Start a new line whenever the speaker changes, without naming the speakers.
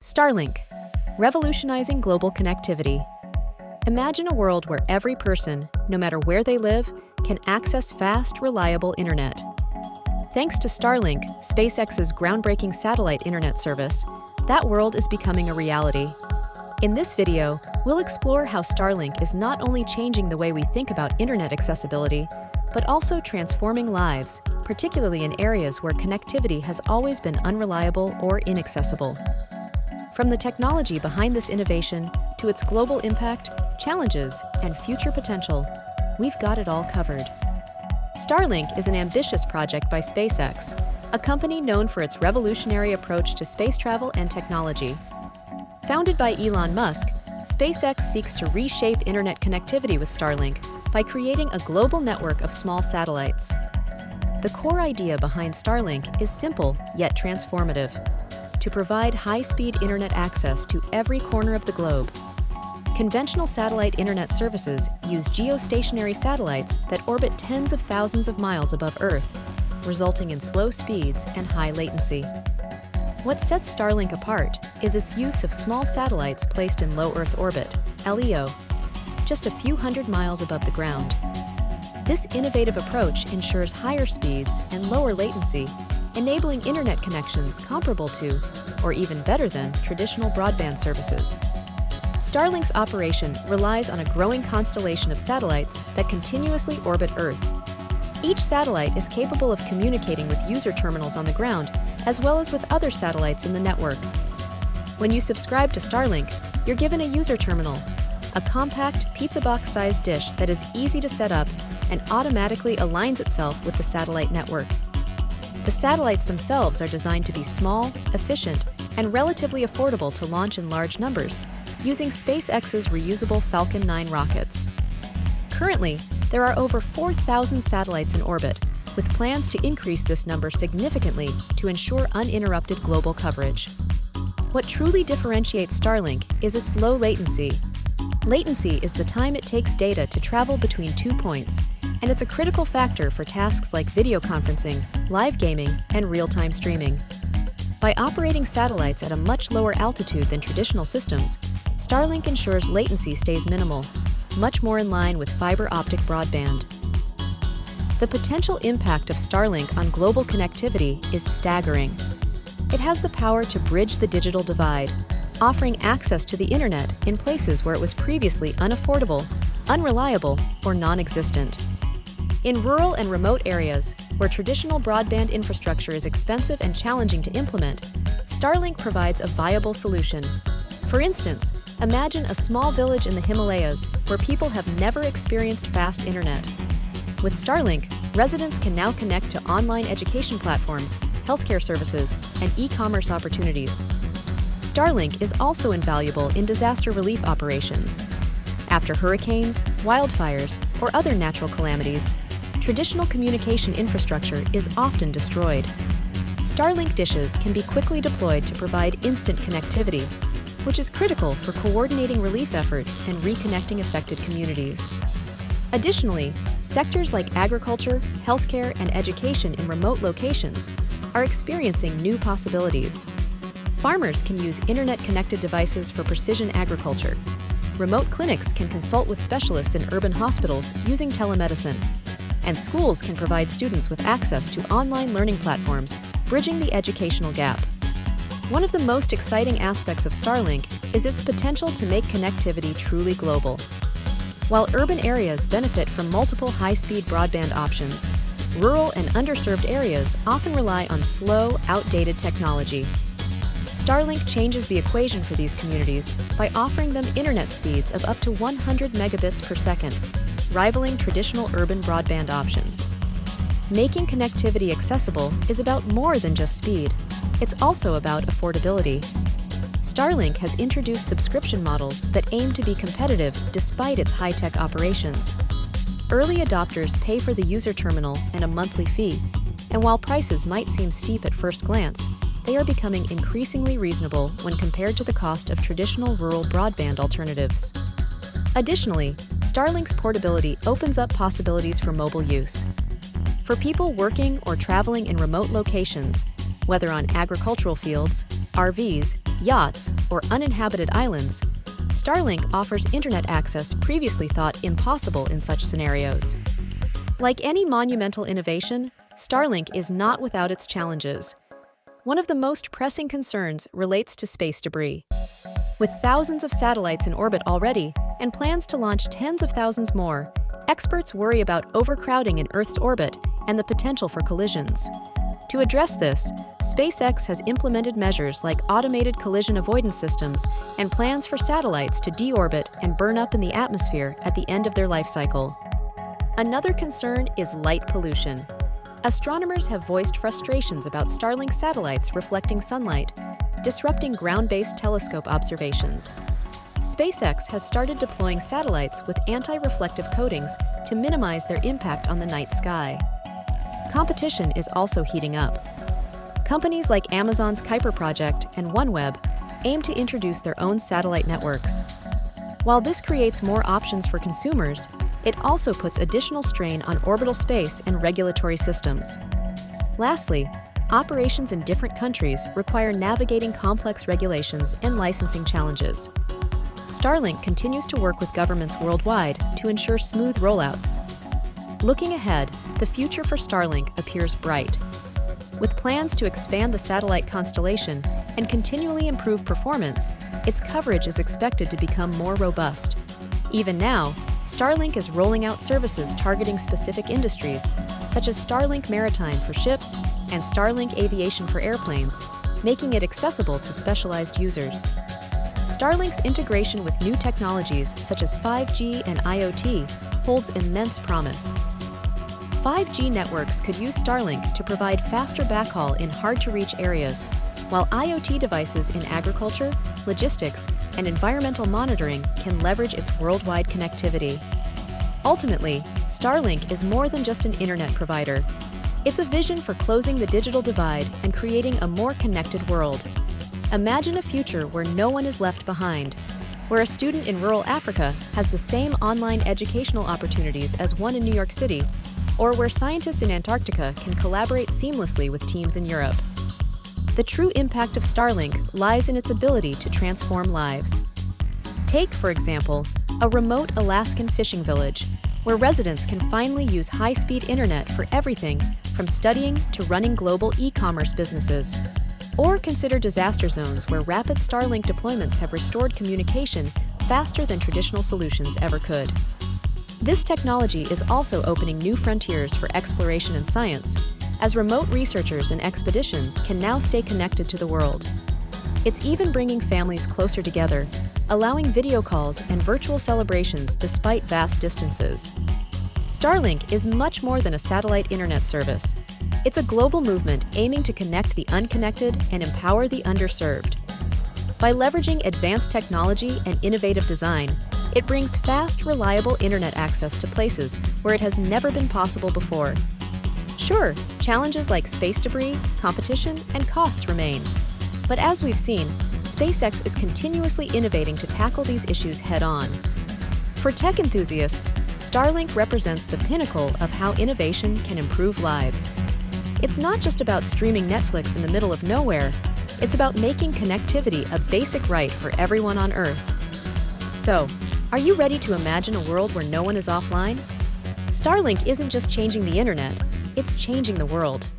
Starlink, revolutionizing global connectivity. Imagine a world where every person, no matter where they live, can access fast, reliable internet. Thanks to Starlink, SpaceX's groundbreaking satellite internet service, that world is becoming a reality. In this video, we'll explore how Starlink is not only changing the way we think about internet accessibility, but also transforming lives, particularly in areas where connectivity has always been unreliable or inaccessible. From the technology behind this innovation to its global impact, challenges, and future potential, we've got it all covered. Starlink is an ambitious project by SpaceX, a company known for its revolutionary approach to space travel and technology. Founded by Elon Musk, SpaceX seeks to reshape internet connectivity with Starlink by creating a global network of small satellites. The core idea behind Starlink is simple yet transformative: to provide high-speed internet access to every corner of the globe. Conventional satellite internet services use geostationary satellites that orbit tens of thousands of miles above Earth, resulting in slow speeds and high latency. What sets Starlink apart is its use of small satellites placed in low Earth orbit, LEO, just a few hundred miles above the ground. This innovative approach ensures higher speeds and lower latency, enabling internet connections comparable to, or even better than, traditional broadband services. Starlink's operation relies on a growing constellation of satellites that continuously orbit Earth. Each satellite is capable of communicating with user terminals on the ground, as well as with other satellites in the network. When you subscribe to Starlink, you're given a user terminal, a compact pizza box-sized dish that is easy to set up and automatically aligns itself with the satellite network. The satellites themselves are designed to be small, efficient, and relatively affordable to launch in large numbers, using SpaceX's reusable Falcon 9 rockets. Currently, there are over 4,000 satellites in orbit, with plans to increase this number significantly to ensure uninterrupted global coverage. What truly differentiates Starlink is its low latency. Latency is the time it takes data to travel between 2 points, and it's a critical factor for tasks like video conferencing, live gaming, and real-time streaming. By operating satellites at a much lower altitude than traditional systems, Starlink ensures latency stays minimal, much more in line with fiber optic broadband. The potential impact of Starlink on global connectivity is staggering. It has the power to bridge the digital divide, offering access to the internet in places where it was previously unaffordable, unreliable, or non-existent. In rural and remote areas, where traditional broadband infrastructure is expensive and challenging to implement, Starlink provides a viable solution. For instance, imagine a small village in the Himalayas where people have never experienced fast internet. With Starlink, residents can now connect to online education platforms, healthcare services, and e-commerce opportunities. Starlink is also invaluable in disaster relief operations. After hurricanes, wildfires, or other natural calamities, traditional communication infrastructure is often destroyed. Starlink dishes can be quickly deployed to provide instant connectivity, which is critical for coordinating relief efforts and reconnecting affected communities. Additionally, sectors like agriculture, healthcare, and education in remote locations are experiencing new possibilities. Farmers can use internet-connected devices for precision agriculture. Remote clinics can consult with specialists in urban hospitals using telemedicine. And schools can provide students with access to online learning platforms, bridging the educational gap. One of the most exciting aspects of Starlink is its potential to make connectivity truly global. While urban areas benefit from multiple high-speed broadband options, rural and underserved areas often rely on slow, outdated technology. Starlink changes the equation for these communities by offering them internet speeds of up to 100 megabits per second, rivaling traditional urban broadband options. Making connectivity accessible is about more than just speed. It's also about affordability. Starlink has introduced subscription models that aim to be competitive despite its high-tech operations. Early adopters pay for the user terminal and a monthly fee, and while prices might seem steep at first glance, they are becoming increasingly reasonable when compared to the cost of traditional rural broadband alternatives. Additionally, Starlink's portability opens up possibilities for mobile use. For people working or traveling in remote locations, whether on agricultural fields, RVs, yachts, or uninhabited islands, Starlink offers internet access previously thought impossible in such scenarios. Like any monumental innovation, Starlink is not without its challenges. One of the most pressing concerns relates to space debris. With thousands of satellites in orbit already and plans to launch tens of thousands more, experts worry about overcrowding in Earth's orbit and the potential for collisions. To address this, SpaceX has implemented measures like automated collision avoidance systems and plans for satellites to deorbit and burn up in the atmosphere at the end of their life cycle. Another concern is light pollution. Astronomers have voiced frustrations about Starlink satellites reflecting sunlight, disrupting ground-based telescope observations. SpaceX has started deploying satellites with anti-reflective coatings to minimize their impact on the night sky. Competition is also heating up. Companies like Amazon's Kuiper project and OneWeb aim to introduce their own satellite networks. While this creates more options for consumers, it also puts additional strain on orbital space and regulatory systems. Lastly, operations in different countries require navigating complex regulations and licensing challenges. Starlink continues to work with governments worldwide to ensure smooth rollouts. Looking ahead, the future for Starlink appears bright. With plans to expand the satellite constellation and continually improve performance, its coverage is expected to become more robust. Even now, Starlink is rolling out services targeting specific industries, such as Starlink Maritime for ships and Starlink Aviation for airplanes, making it accessible to specialized users. Starlink's integration with new technologies such as 5G and IoT holds immense promise. 5G networks could use Starlink to provide faster backhaul in hard-to-reach areas, while IoT devices in agriculture, logistics, and environmental monitoring can leverage its worldwide connectivity. Ultimately, Starlink is more than just an internet provider. It's a vision for closing the digital divide and creating a more connected world. Imagine a future where no one is left behind, where a student in rural Africa has the same online educational opportunities as one in New York City, or where scientists in Antarctica can collaborate seamlessly with teams in Europe. The true impact of Starlink lies in its ability to transform lives. Take, for example, a remote Alaskan fishing village, where residents can finally use high-speed internet for everything from studying to running global e-commerce businesses. Or consider disaster zones where rapid Starlink deployments have restored communication faster than traditional solutions ever could. This technology is also opening new frontiers for exploration and science, as remote researchers and expeditions can now stay connected to the world. It's even bringing families closer together, allowing video calls and virtual celebrations despite vast distances. Starlink is much more than a satellite internet service. It's a global movement aiming to connect the unconnected and empower the underserved. By leveraging advanced technology and innovative design, it brings fast, reliable internet access to places where it has never been possible before. Sure, challenges like space debris, competition, and costs remain. But as we've seen, SpaceX is continuously innovating to tackle these issues head-on. For tech enthusiasts, Starlink represents the pinnacle of how innovation can improve lives. It's not just about streaming Netflix in the middle of nowhere. It's about making connectivity a basic right for everyone on Earth. So, are you ready to imagine a world where no one is offline? Starlink isn't just changing the internet, it's changing the world.